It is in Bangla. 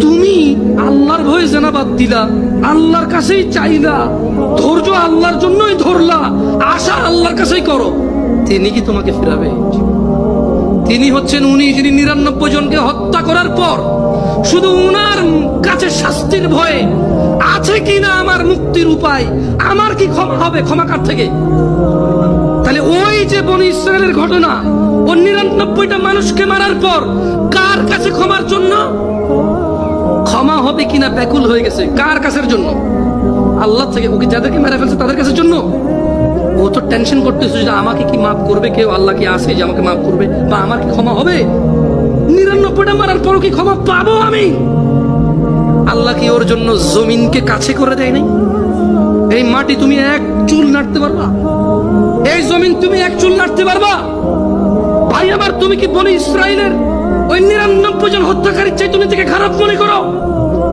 তুমি আল্লাহর ভয়ে জেনা বাদ দিলা, আল্লাহর কাছেই চাইলা, ধৈর্য আল্লাহর জন্যই ধরলা, আশা আল্লাহর কাছেই করো, তিনি কি তোমাকে ফিরাবে? তিনি হচ্ছেন উনি যিনি 99 জনকে হত্যা করার পর শুধু উনার কাছে শাস্তির ভয়ে আছে কিনা আমার মুক্তির উপায়, আমার কি ক্ষমা হবে, ক্ষমা কার থেকে? তাহলে ওই যে বনি ইসরায়েলের ঘটনা, ও 99টা মানুষকে মারার পর কার কাছে ক্ষমার জন্য, ক্ষমা হবে কিনা ব্যাকুল হয়ে গেছে, কার কাছের জন্য? আল্লাহ থেকে। ওকে যাদেরকে মেরে ফেলছে তাদের কাছের জন্য। ও তো টেনশন করতেছে যে আমাকে কি মাফ করবে কেউ, আল্লাহ কি আছে যে আমাকে মাফ করবে, বা আমার কি ক্ষমা হবে? 99টা মারার পরও কি ক্ষমা পাবো আমি? আল্লাহ কি ওর জন্য জমিনকে কাছে করে দেয় নাই? এই মাটি তুমি এক চুল নাড়তে পারবা? এই জমিন তুমি এক চুল নাড়তে পারবা? ভাই আমার, তুমি কি বনি ইসরায়েলের ওই 99 জন হত্যাকারীর চাই তুমি থেকে খারাপ মনে করো?